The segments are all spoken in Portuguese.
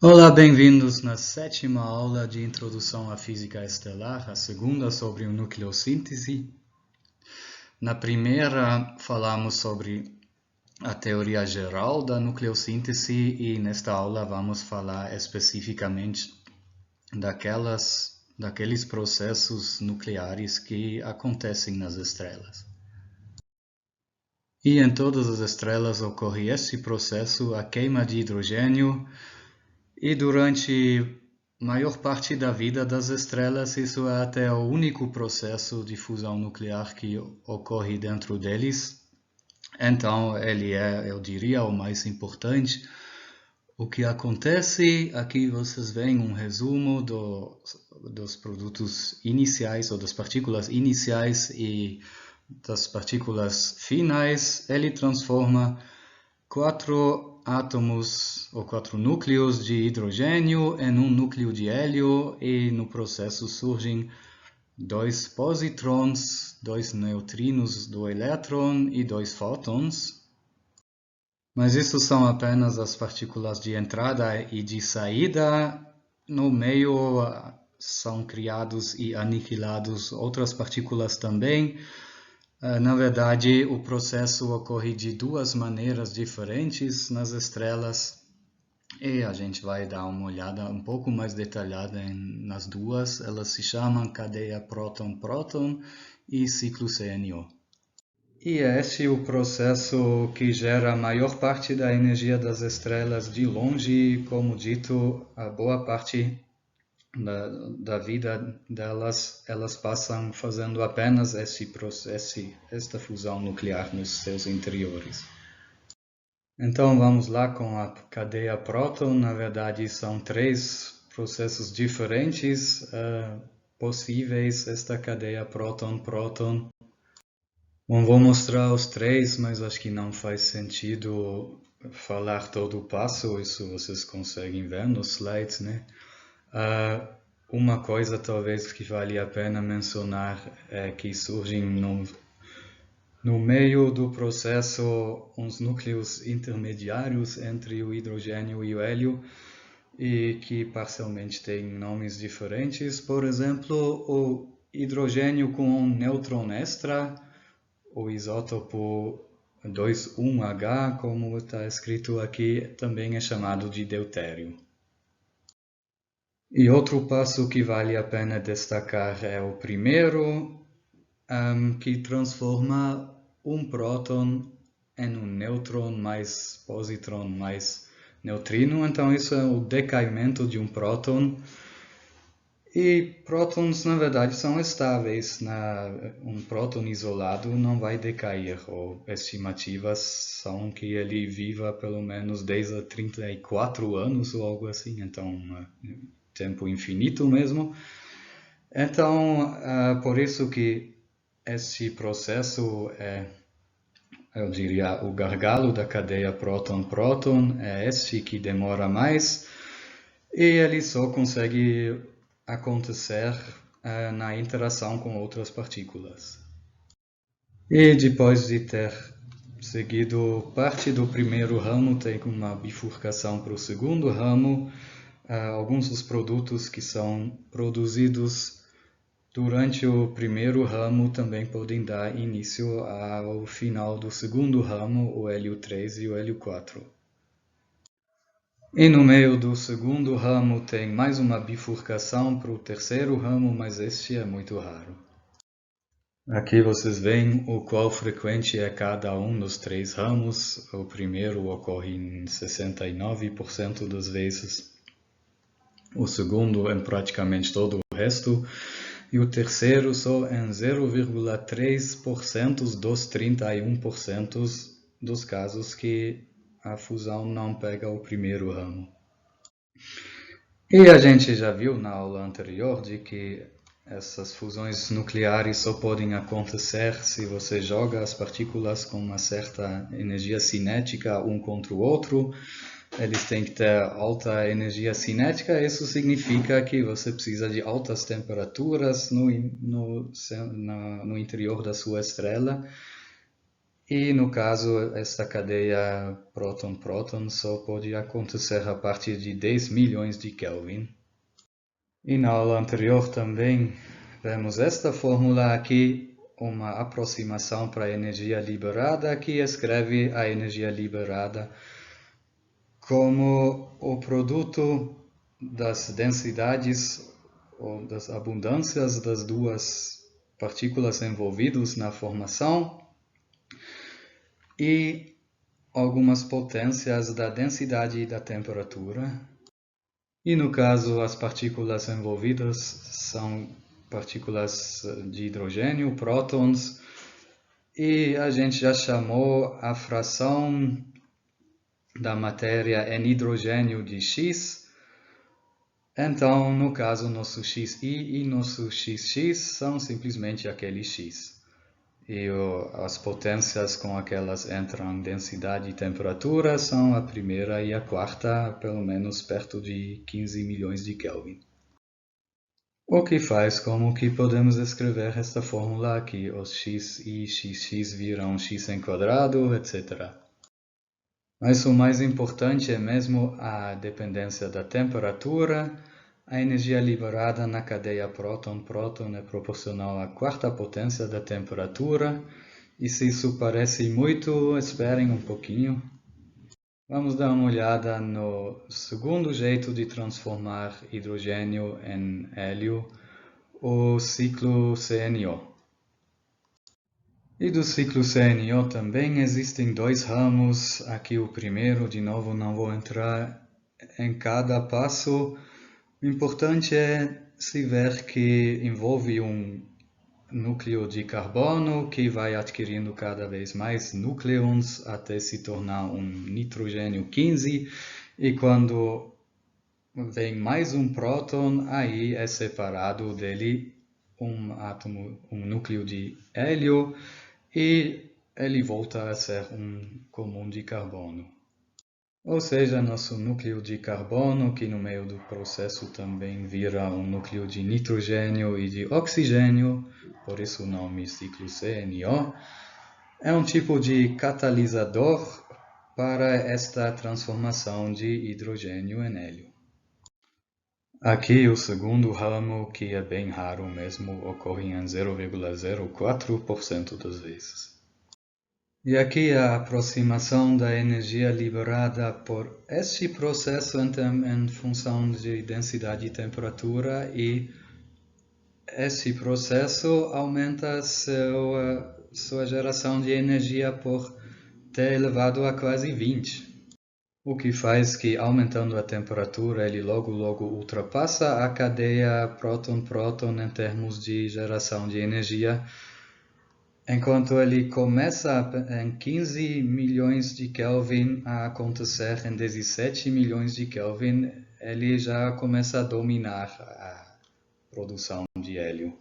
Olá, bem-vindos na sétima aula de Introdução à Física Estelar, a segunda sobre o nucleossíntese. Na primeira, falamos sobre a teoria geral da nucleossíntese e nesta aula vamos falar especificamente daqueles processos nucleares que acontecem nas estrelas. E em todas as estrelas ocorre esse processo, a queima de hidrogênio. E durante a maior parte da vida das estrelas, isso é até o único processo de fusão nuclear que ocorre dentro deles. Então, ele é, eu diria, o mais importante. O que acontece, aqui vocês veem um resumo dos produtos iniciais, ou das partículas iniciais e das partículas finais. Ele transforma 4 átomos ou 4 núcleos de hidrogênio em um núcleo de hélio e no processo surgem 2 positrons, 2 neutrinos do elétron e 2 fótons. Mas isso são apenas as partículas de entrada e de saída. No meio são criados e aniquilados outras partículas também. Na verdade, o processo ocorre de duas maneiras diferentes nas estrelas e a gente vai dar uma olhada um pouco mais detalhada nas duas. Elas se chamam cadeia próton-próton e ciclo CNO. E este é o processo que gera a maior parte da energia das estrelas de longe. Como dito, a boa parte da vida delas, elas passam fazendo apenas esse processo, esta fusão nuclear nos seus interiores. Então vamos lá com a cadeia próton. Na verdade são 3 processos diferentes possíveis, esta cadeia próton-próton. Bom, vou mostrar os 3, mas acho que não faz sentido falar todo o passo, isso vocês conseguem ver nos slides, né? Uma coisa talvez que vale a pena mencionar é que surgem no meio do processo uns núcleos intermediários entre o hidrogênio e o hélio e que parcialmente têm nomes diferentes. Por exemplo, o hidrogênio com um nêutron extra, o isótopo 21H, como está escrito aqui, também é chamado de deutério. E outro passo que vale a pena destacar é o primeiro, que transforma um próton em um nêutron mais positron mais neutrino. Então isso é o decaimento de um próton. E prótons, na verdade, são estáveis. Um próton isolado não vai decair, ou estimativas são que ele viva pelo menos 10 a 34 anos ou algo assim, então tempo infinito mesmo. Então, por isso que esse processo é, eu diria, o gargalo da cadeia próton-próton, é esse que demora mais, e ele só consegue acontecer na interação com outras partículas. E depois de ter seguido parte do primeiro ramo, tem uma bifurcação para o segundo ramo. Alguns dos produtos que são produzidos durante o primeiro ramo também podem dar início ao final do segundo ramo, o hélio 3 e o hélio 4. E no meio do segundo ramo tem mais uma bifurcação para o terceiro ramo, mas este é muito raro. Aqui vocês veem o qual frequente é cada um dos 3 ramos. O primeiro ocorre em 69% das vezes. O segundo em praticamente todo o resto. E o terceiro só em 0,3% dos 31% dos casos que a fusão não pega o primeiro ramo. E a gente já viu na aula anterior de que essas fusões nucleares só podem acontecer se você joga as partículas com uma certa energia cinética um contra o outro. Eles têm que ter alta energia cinética. Isso significa que você precisa de altas temperaturas no interior da sua estrela. E no caso, esta cadeia próton-próton só pode acontecer a partir de 10 milhões de Kelvin. E na aula anterior também vemos esta fórmula aqui, uma aproximação para a energia liberada, que escreve a energia liberada como o produto das densidades ou das abundâncias das duas partículas envolvidas na formação e algumas potências da densidade e da temperatura. E no caso, as partículas envolvidas são partículas de hidrogênio, prótons, e a gente já chamou a fração da matéria em hidrogênio de X. Então, no caso, nosso Xi e nosso Xx são simplesmente aquele X. E as potências com aquelas entram densidade e temperatura são a primeira e a quarta, pelo menos perto de 15 milhões de Kelvin. O que faz como que podemos escrever esta fórmula aqui, os x e xx viram x em quadrado, etc. Mas o mais importante é mesmo a dependência da temperatura. A energia liberada na cadeia próton-próton é proporcional à quarta potência da temperatura. E se isso parece muito, esperem um pouquinho. Vamos dar uma olhada no segundo jeito de transformar hidrogênio em hélio, o ciclo CNO. E do ciclo CNO também existem dois ramos. Aqui o primeiro, de novo, não vou entrar em cada passo. O importante é se ver que envolve um núcleo de carbono que vai adquirindo cada vez mais núcleons até se tornar um nitrogênio 15. E quando vem mais um próton, aí é separado dele um átomo, um núcleo de hélio, e ele volta a ser um comum de carbono. Ou seja, nosso núcleo de carbono, que no meio do processo também vira um núcleo de nitrogênio e de oxigênio, por isso o nome ciclo CNO, é um tipo de catalisador para esta transformação de hidrogênio em hélio. Aqui o segundo ramo, que é bem raro mesmo, ocorre em 0,04% das vezes. E aqui a aproximação da energia liberada por este processo em função de densidade e temperatura, e este processo aumenta sua geração de energia por T elevado a quase 20. O que faz que, aumentando a temperatura, ele logo ultrapassa a cadeia próton-próton em termos de geração de energia. Enquanto ele começa em 15 milhões de Kelvin a acontecer em 17 milhões de Kelvin, ele já começa a dominar a produção de hélio.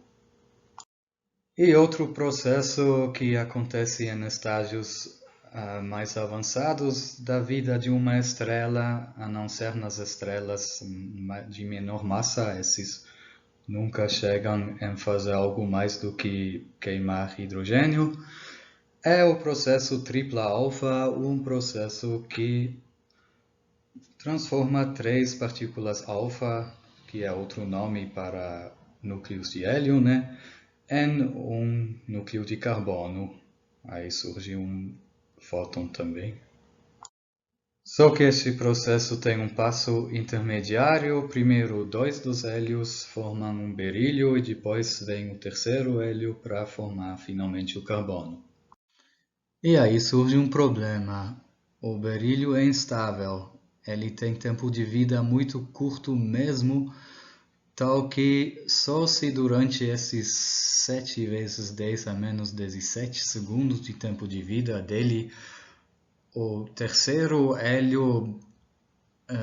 E outro processo que acontece em estágios mais avançados da vida de uma estrela, a não ser nas estrelas de menor massa, esses nunca chegam a fazer algo mais do que queimar hidrogênio, é o processo tripla-alfa, um processo que transforma três partículas alfa, que é outro nome para núcleos de hélio, em um núcleo de carbono. Aí surge um fóton também. Só que este processo tem um passo intermediário. Primeiro, dois dos hélios formam um berílio e depois vem o terceiro hélio para formar finalmente o carbono. E aí surge um problema. O berílio é instável. Ele tem tempo de vida muito curto mesmo, tal que só se durante esses 7 vezes 10 a menos 17 segundos de tempo de vida dele, o terceiro hélio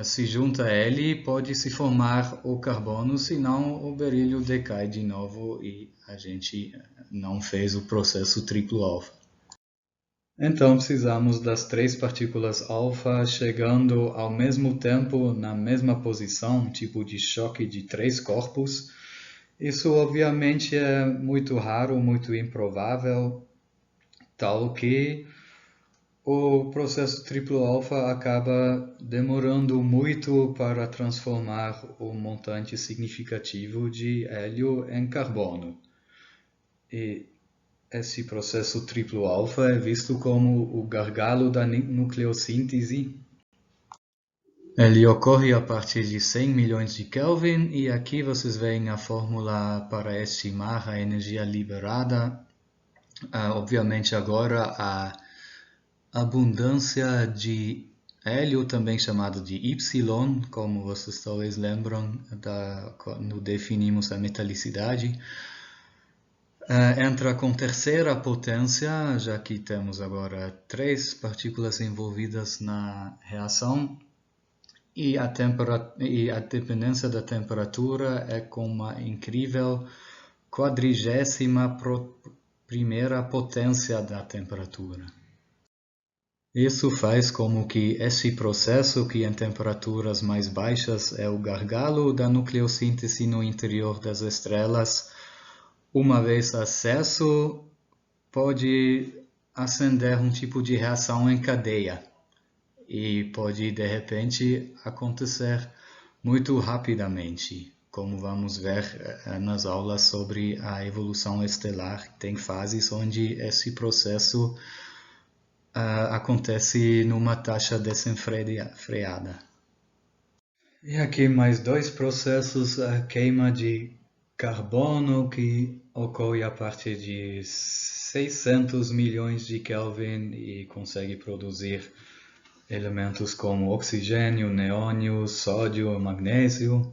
se junta a ele e pode se formar o carbono, senão o berílio decai de novo e a gente não fez o processo triplo alfa. Então precisamos das três partículas alfa chegando ao mesmo tempo na mesma posição, um tipo de choque de três corpos. Isso obviamente é muito raro, muito improvável, tal que o processo triplo alfa acaba demorando muito para transformar o montante significativo de hélio em carbono. E esse processo triplo alfa é visto como o gargalo da nucleossíntese. Ele ocorre a partir de 100 milhões de Kelvin e aqui vocês veem a fórmula para estimar a energia liberada. Obviamente agora a abundância de hélio, também chamado de Y, como vocês talvez lembram quando definimos a metalicidade, entra com terceira potência, já que temos agora 3 partículas envolvidas na reação, e a dependência da temperatura é com uma incrível 41ª potência da temperatura. Isso faz como que esse processo, que em temperaturas mais baixas é o gargalo da nucleossíntese no interior das estrelas, uma vez acesso, pode acender um tipo de reação em cadeia e pode de repente acontecer muito rapidamente, como vamos ver nas aulas sobre a evolução estelar. Tem fases onde esse processo acontece numa taxa desenfreada. E aqui mais 2 processos, a queima de carbono, que ocorre a partir de 600 milhões de Kelvin e consegue produzir elementos como oxigênio, neônio, sódio, magnésio.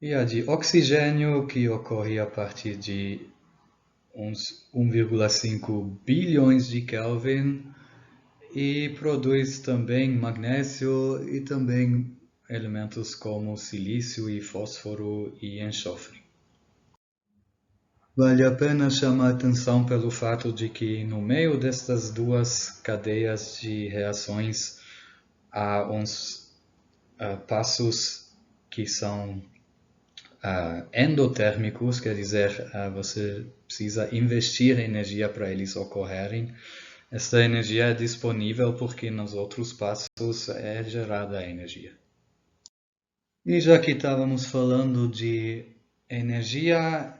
E a de oxigênio, que ocorre a partir de uns 1,5 bilhões de Kelvin, e produz também magnésio e também elementos como silício e fósforo e enxofre. Vale a pena chamar atenção pelo fato de que no meio destas duas cadeias de reações há uns passos que são endotérmicos, quer dizer, você precisa investir energia para eles ocorrerem. Esta energia é disponível porque nos outros passos é gerada a energia. E já que estávamos falando de energia,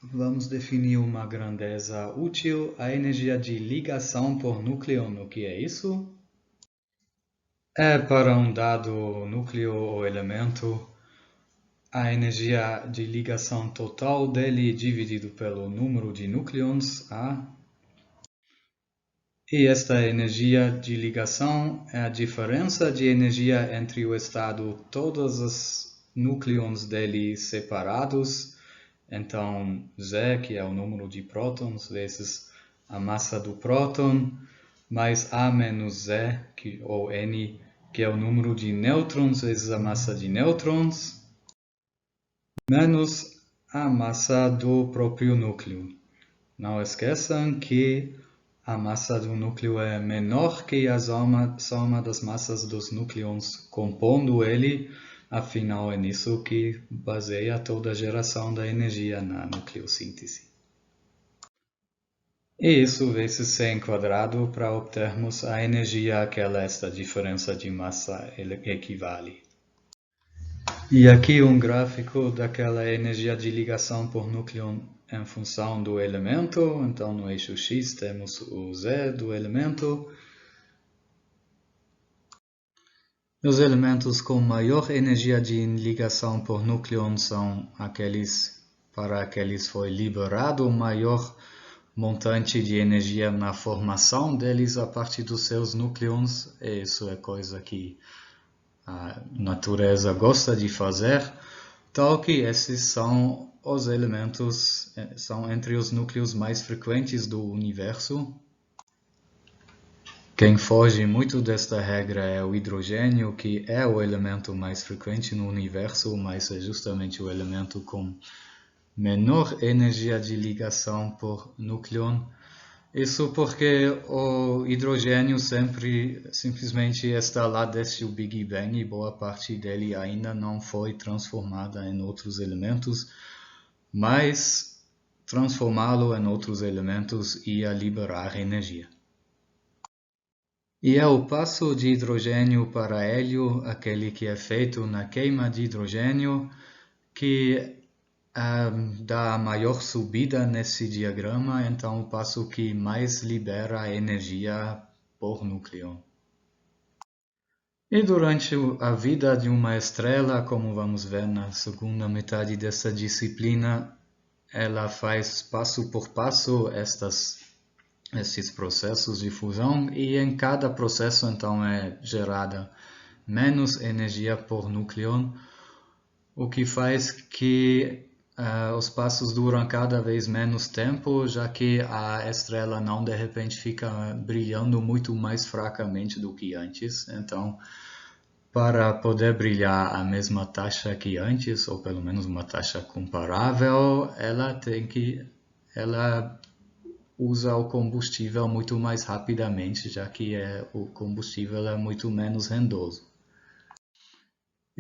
vamos definir uma grandeza útil, a energia de ligação por núcleo. O que é isso? É para um dado núcleo ou elemento, a energia de ligação total dele dividido pelo número de núcleons, e esta energia de ligação é a diferença de energia entre o estado todos os núcleons dele separados. Então, Z, que é o número de prótons, vezes a massa do próton, mais A menos Z, ou N, que é o número de nêutrons, vezes a massa de nêutrons, menos a massa do próprio núcleo. Não esqueçam que a massa do núcleo é menor que a soma das massas dos núcleons compondo ele, afinal é nisso que baseia toda a geração da energia na nucleossíntese. E isso vezes C enquadrado para obtermos a energia a que esta diferença de massa equivale. E aqui um gráfico daquela energia de ligação por núcleo em função do elemento. Então no eixo X temos o Z do elemento. Os elementos com maior energia de ligação por núcleo são para aqueles foi liberado maior montante de energia na formação deles a partir dos seus núcleons. E isso é coisa que a natureza gosta de fazer, tal que esses são os elementos, são entre os núcleos mais frequentes do universo. Quem foge muito desta regra é o hidrogênio, que é o elemento mais frequente no universo, mas é justamente o elemento com menor energia de ligação por núcleo. Isso porque o hidrogênio simplesmente está lá desde o Big Bang e boa parte dele ainda não foi transformada em outros elementos, mas transformá-lo em outros elementos ia liberar energia. E é o passo de hidrogênio para hélio, aquele que é feito na queima de hidrogênio, que dá a maior subida nesse diagrama, então o passo que mais libera energia por núcleo. E durante a vida de uma estrela, como vamos ver na segunda metade dessa disciplina, ela faz passo por passo esses processos de fusão, e em cada processo então é gerada menos energia por núcleo, o que faz que os passos duram cada vez menos tempo, já que a estrela não de repente fica brilhando muito mais fracamente do que antes. Então, para poder brilhar a mesma taxa que antes, ou pelo menos uma taxa comparável, ela usa o combustível muito mais rapidamente, já que o combustível é muito menos rendoso.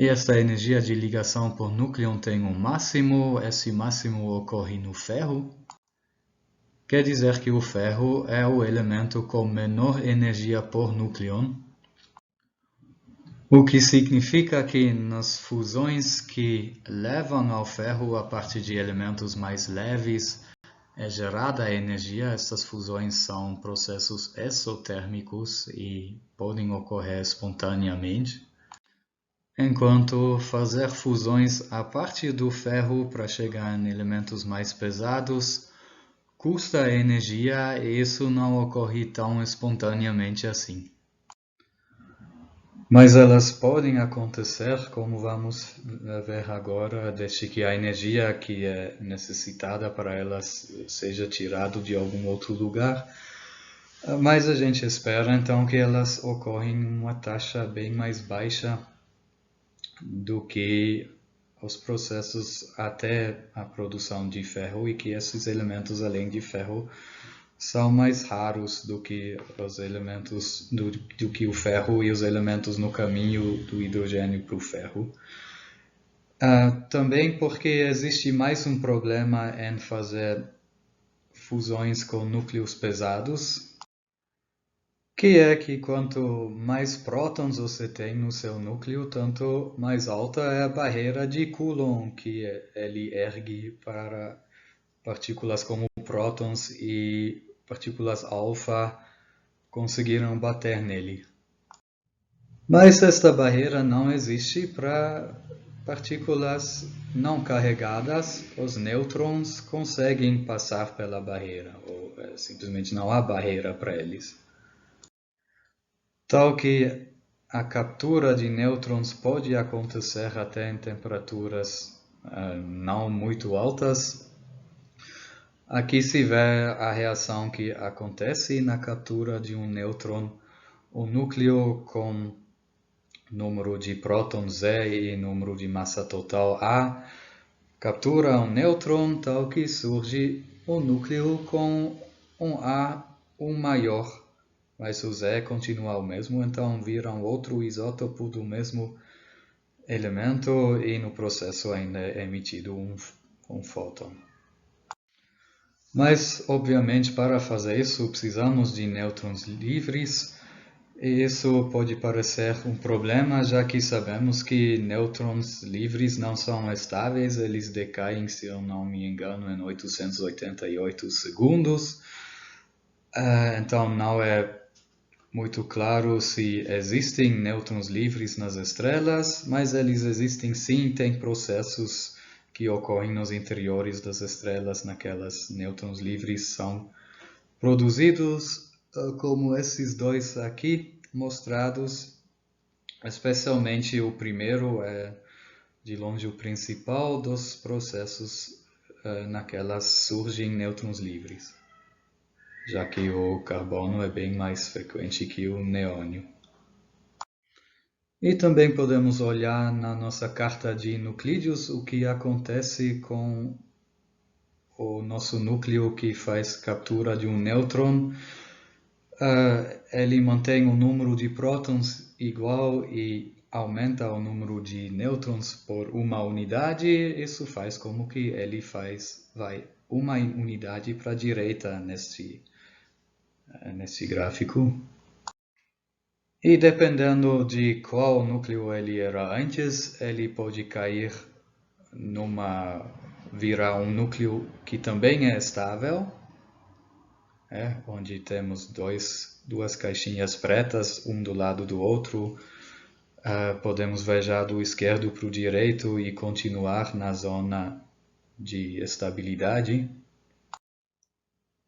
E essa energia de ligação por núcleo tem um máximo, esse máximo ocorre no ferro. Quer dizer que o ferro é o elemento com menor energia por núcleo, o que significa que nas fusões que levam ao ferro a partir de elementos mais leves é gerada a energia. Essas fusões são processos exotérmicos e podem ocorrer espontaneamente. Enquanto fazer fusões a partir do ferro para chegar em elementos mais pesados custa energia, e isso não ocorre tão espontaneamente assim. Mas elas podem acontecer, como vamos ver agora, desde que a energia que é necessitada para elas seja tirada de algum outro lugar. Mas a gente espera então que elas ocorrem em uma taxa bem mais baixa do que os processos até a produção de ferro, e que esses elementos além de ferro são mais raros do que os elementos do que o ferro e os elementos no caminho do hidrogênio para o ferro. Também porque existe mais um problema em fazer fusões com núcleos pesados, que é que quanto mais prótons você tem no seu núcleo, tanto mais alta é a barreira de Coulomb que ele ergue para partículas como prótons e partículas alfa conseguiram bater nele. Mas esta barreira não existe para partículas não carregadas. Os nêutrons conseguem passar pela barreira, ou simplesmente não há barreira para eles. Tal que a captura de nêutrons pode acontecer até em temperaturas não muito altas. Aqui se vê a reação que acontece na captura de um nêutron. O núcleo com número de prótons Z e número de massa total A captura um nêutron, tal que surge um núcleo com um A maior, mas o Z continua o mesmo, então vira um outro isótopo do mesmo elemento, e no processo ainda é emitido um fóton. Mas, obviamente, para fazer isso, precisamos de nêutrons livres, e isso pode parecer um problema, já que sabemos que nêutrons livres não são estáveis, eles decaem, se eu não me engano, em 888 segundos. Então, não é muito claro se existem nêutrons livres nas estrelas, mas eles existem sim. Tem processos que ocorrem nos interiores das estrelas, naquelas nêutrons livres são produzidos, como esses dois aqui mostrados. Especialmente o primeiro é de longe o principal dos processos naquelas surgem nêutrons livres, já que o carbono é bem mais frequente que o neônio. E também podemos olhar na nossa carta de nuclídeos o que acontece com o nosso núcleo que faz captura de um nêutron. Ele mantém o número de prótons igual e aumenta o número de nêutrons por uma unidade. Isso faz como que ele vai uma unidade para a direita nesse gráfico. E dependendo de qual núcleo ele era antes, ele pode cair virar um núcleo que também é estável, onde temos duas caixinhas pretas, um do lado do outro. Podemos viajar do esquerdo para o direito e continuar na zona de estabilidade.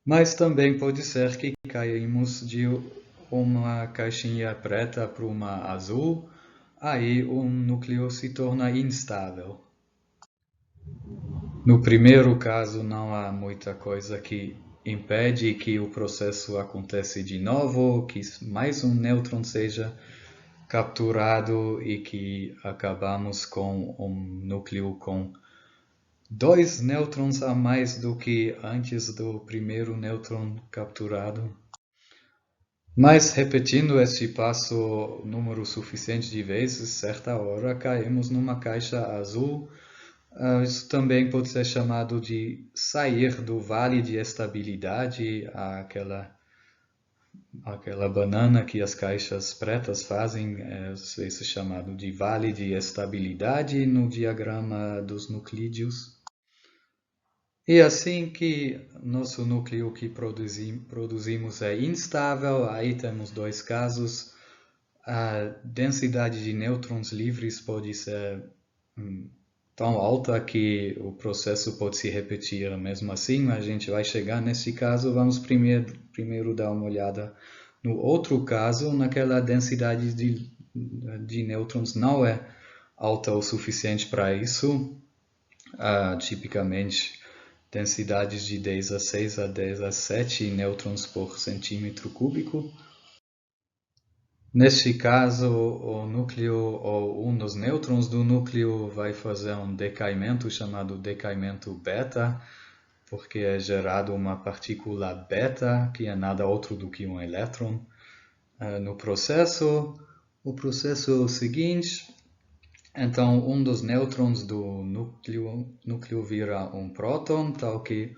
Mas também pode ser que caímos de uma caixinha preta para uma azul, aí o núcleo se torna instável. No primeiro caso, não há muita coisa que impede que o processo aconteça de novo, que mais um nêutron seja capturado e que acabamos com um núcleo com 2 nêutrons a mais do que antes do primeiro nêutron capturado. Mas repetindo este passo número suficiente de vezes, certa hora caímos numa caixa azul. Isso também pode ser chamado de sair do vale de estabilidade, aquela banana que as caixas pretas fazem, às vezes chamado de vale de estabilidade no diagrama dos nuclídeos. E assim que nosso núcleo que produzimos é instável, aí temos dois casos. A densidade de nêutrons livres pode ser tão alta que o processo pode se repetir mesmo assim. A gente vai chegar nesse caso. Vamos primeiro dar uma olhada no outro caso, naquela densidade de nêutrons não é alta o suficiente para isso. Tipicamente densidades de 10 a 6 a 10 a 7 nêutrons por centímetro cúbico. Neste caso, o núcleo ou um dos nêutrons do núcleo vai fazer um decaimento chamado decaimento beta, porque é gerado uma partícula beta, que é nada outro do que um elétron. No processo, o processo é o seguinte: então, um dos nêutrons do núcleo vira um próton, tal que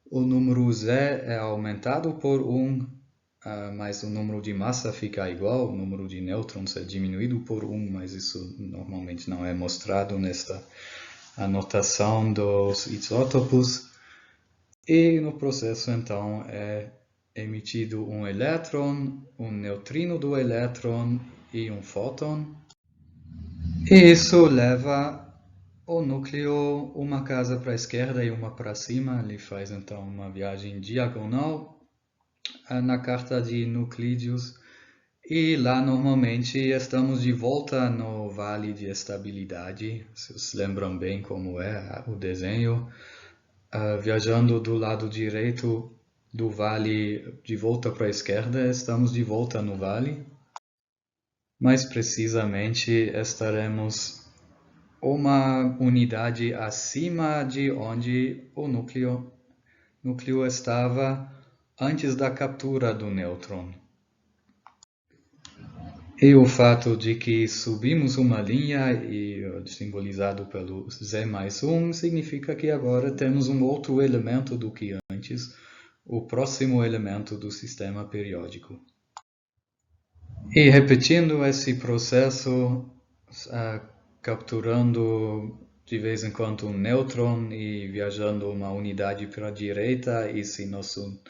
o número Z é aumentado por 1, mas o número de massa fica igual, o número de nêutrons é diminuído por 1, mas isso normalmente não é mostrado nesta anotação dos isótopos. E no processo, então, é emitido um elétron, um neutrino do elétron e um fóton. E isso leva o núcleo uma casa para a esquerda e uma para cima. Ele faz então uma viagem diagonal na carta de Nuclídeos. E lá normalmente estamos de volta no vale de estabilidade. Vocês lembram bem como é o desenho. Viajando do lado direito do vale de volta para a esquerda, estamos de volta no vale. Mais precisamente, estaremos uma unidade acima de onde o núcleo estava antes da captura do nêutron. E o fato de que subimos uma linha, e simbolizado pelo Z mais 1, significa que agora temos um outro elemento do que antes, o próximo elemento do sistema periódico. E repetindo esse processo, capturando de vez em quando um nêutron e viajando uma unidade para a direita, e se nosso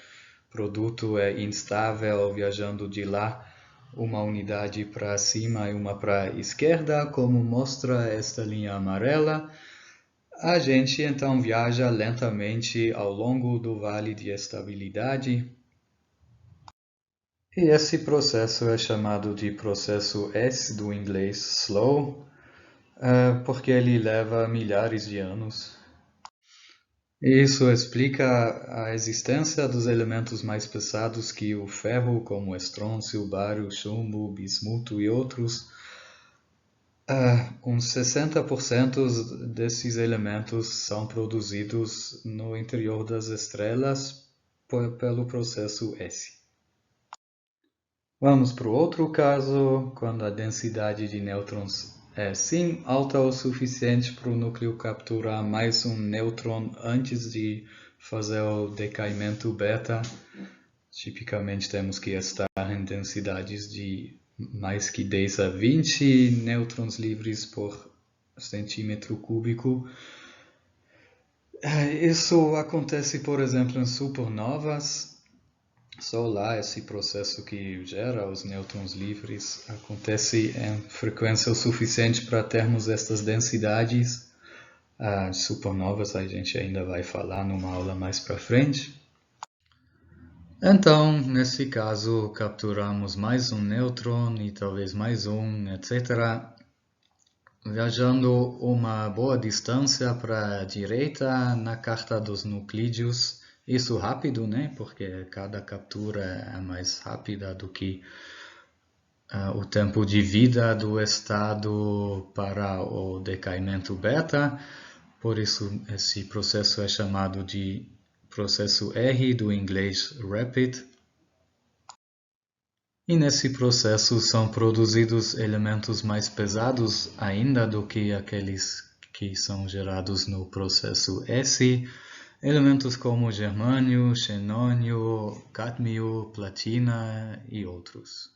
produto é instável, viajando de lá uma unidade para cima e uma para a esquerda, como mostra esta linha amarela, a gente então viaja lentamente ao longo do vale de estabilidade. E esse processo é chamado de processo S, do inglês slow, porque ele leva milhares de anos. Isso explica a existência dos elementos mais pesados que o ferro, como estrôncio, bário, chumbo, bismuto e outros. Uns 60% desses elementos são produzidos no interior das estrelas pelo processo S. Vamos para o outro caso, quando a densidade de nêutrons é sim alta o suficiente para o núcleo capturar mais um nêutron antes de fazer o decaimento beta. Tipicamente temos que estar em densidades de mais que 10 a 20 nêutrons livres por centímetro cúbico. Isso acontece, por exemplo, em supernovas. Só lá esse processo que gera os nêutrons livres acontece em frequência o suficiente para termos estas densidades. Supernovas a gente ainda vai falar numa aula mais para frente. Então, nesse caso, capturamos mais um nêutron e talvez mais um, etc. Viajando uma boa distância para a direita na carta dos nuclídeos. Isso rápido, né? Porque cada captura é mais rápida do que o tempo de vida do estado para o decaimento beta. Por isso, esse processo é chamado de processo R, do inglês rapid. E nesse processo são produzidos elementos mais pesados ainda do que aqueles que são gerados no processo S, elementos como germânio, xenônio, cádmio, platina e outros.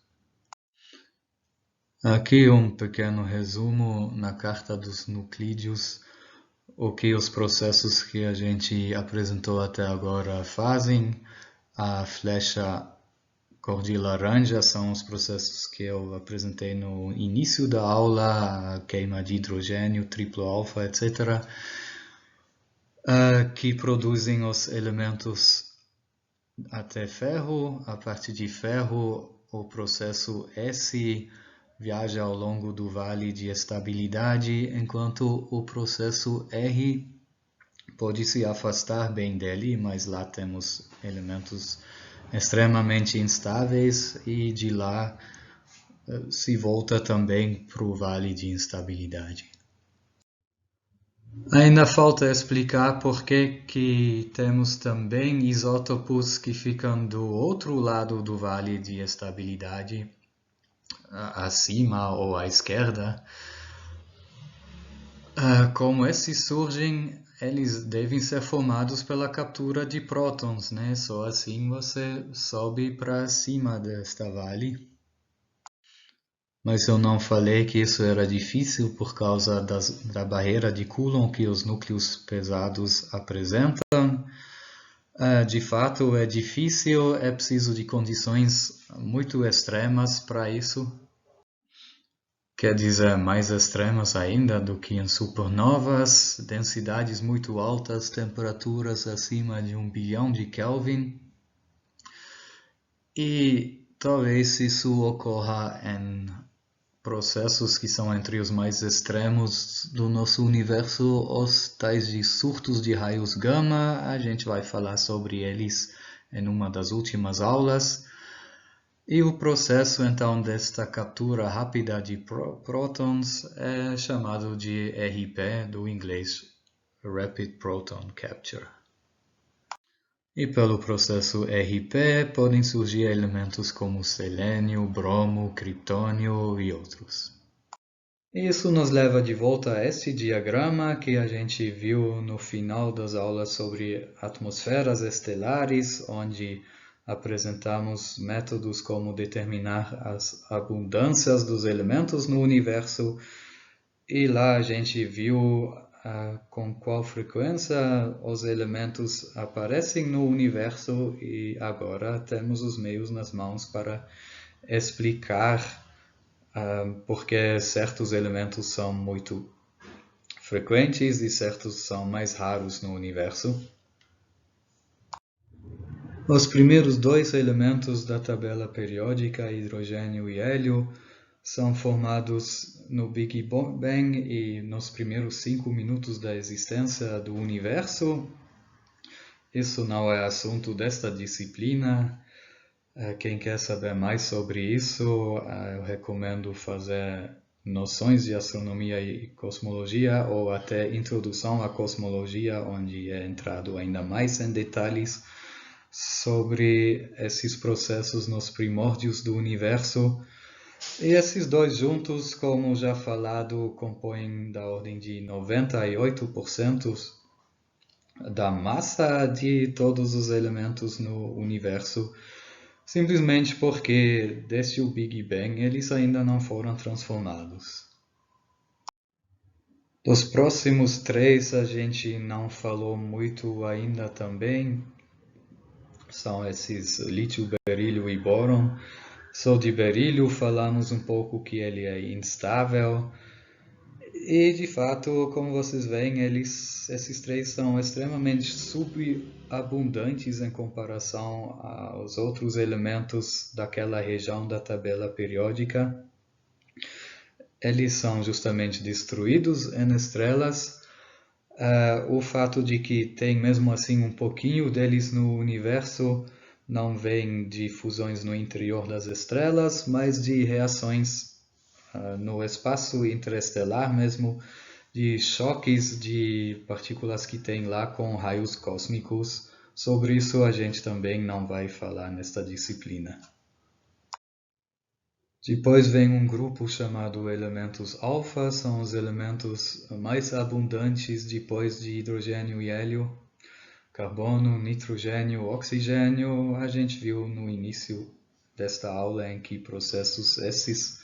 Aqui um pequeno resumo na carta dos nuclídeos, o que os processos que a gente apresentou até agora fazem. A flecha cor de laranja são os processos que eu apresentei no início da aula, a queima de hidrogênio, triplo alfa, etc., que produzem os elementos até ferro. A partir de ferro, o processo S viaja ao longo do vale de estabilidade, enquanto o processo R pode se afastar bem dele, mas lá temos elementos extremamente instáveis e de lá se volta também para o vale de instabilidade. Ainda falta explicar por que temos também isótopos que ficam do outro lado do vale de estabilidade, acima ou à esquerda. Como esses surgem, eles devem ser formados pela captura de prótons, né? Só assim você sobe para cima desta vale. Mas eu não falei que isso era difícil por causa da barreira de Coulomb que os núcleos pesados apresentam. De fato, é difícil, é preciso de condições muito extremas para isso. Quer dizer, mais extremas ainda do que em supernovas, densidades muito altas, temperaturas acima de 1 bilhão de Kelvin. E talvez isso ocorra em processos que são entre os mais extremos do nosso universo, os tais de surtos de raios gama. A gente vai falar sobre eles em uma das últimas aulas. E o processo, então, desta captura rápida de prótons é chamado de RP, do inglês Rapid Proton Capture. E pelo processo RP podem surgir elementos como selênio, bromo, criptônio e outros. Isso nos leva de volta a esse diagrama que a gente viu no final das aulas sobre atmosferas estelares, onde apresentamos métodos como determinar as abundâncias dos elementos no universo, e lá a gente viu com qual frequência os elementos aparecem no universo, e agora temos os meios nas mãos para explicar porque certos elementos são muito frequentes e certos são mais raros no universo. Os primeiros dois elementos da tabela periódica, hidrogênio e hélio, são formados no Big Bang e nos primeiros 5 minutos da existência do universo. Isso não é assunto desta disciplina. Quem quer saber mais sobre isso, eu recomendo fazer noções de astronomia e cosmologia ou até introdução à cosmologia, onde é entrado ainda mais em detalhes sobre esses processos nos primórdios do universo. E esses dois juntos, como já falado, compõem da ordem de 98% da massa de todos os elementos no universo. simplesmente porque desde o Big Bang eles ainda não foram transformados. Dos próximos três a gente não falou muito ainda também, são esses lítio, berílio e bóron. Só de berílio falamos um pouco que ele é instável. E de fato, como vocês veem, esses três são extremamente subabundantes em comparação aos outros elementos daquela região da tabela periódica. Eles são justamente destruídos em estrelas. O fato de que tem mesmo assim um pouquinho deles no universo não vem de fusões no interior das estrelas, mas de reações no espaço interestelar mesmo, de choques de partículas que tem lá com raios cósmicos. Sobre isso a gente também não vai falar nesta disciplina. Depois vem um grupo chamado elementos alfa, são os elementos mais abundantes depois de hidrogênio e hélio. Carbono, nitrogênio, oxigênio, a gente viu no início desta aula em que processos esses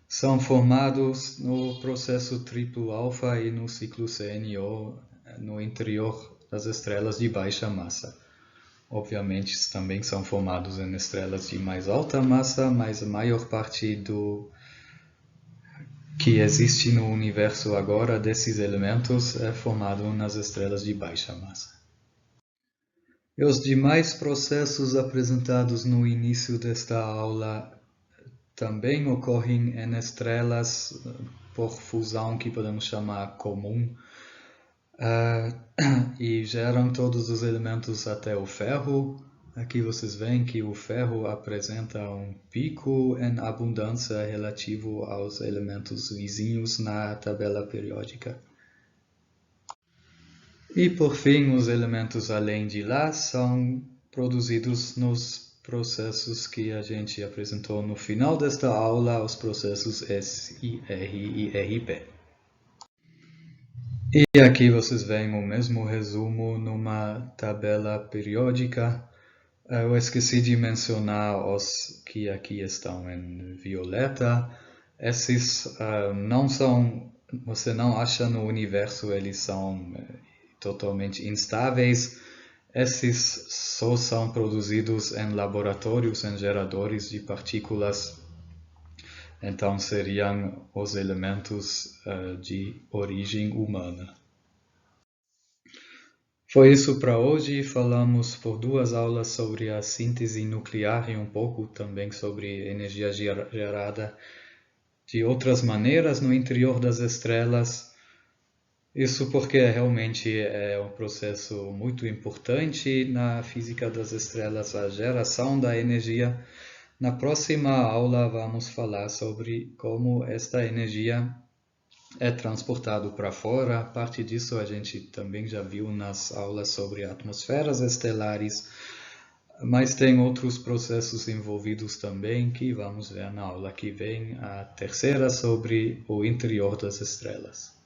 são formados no processo triplo alfa e no ciclo CNO no interior das estrelas de baixa massa. Obviamente também são formados em estrelas de mais alta massa, mas a maior parte do que existe no universo agora desses elementos é formado nas estrelas de baixa massa. E os demais processos apresentados no início desta aula também ocorrem em estrelas por fusão que podemos chamar comum e geram todos os elementos até o ferro. Aqui vocês veem que o ferro apresenta um pico em abundância relativo aos elementos vizinhos na tabela periódica. E por fim, os elementos além de lá são produzidos nos processos que a gente apresentou no final desta aula, os processos SI, R e RP. E aqui vocês veem o mesmo resumo numa tabela periódica. Eu esqueci de mencionar os que aqui estão em violeta. Esses não são, você não acha no universo, eles são totalmente instáveis. Esses só são produzidos em laboratórios, em geradores de partículas. Então seriam os elementos de origem humana. Foi isso para hoje. Falamos por 2 aulas sobre a síntese nuclear e um pouco também sobre energia gerada de outras maneiras no interior das estrelas. Isso porque realmente é um processo muito importante na física das estrelas, a geração da energia. Na próxima aula vamos falar sobre como esta energia é transportada para fora. A parte disso a gente também já viu nas aulas sobre atmosferas estelares, mas tem outros processos envolvidos também que vamos ver na aula que vem, a terceira sobre o interior das estrelas.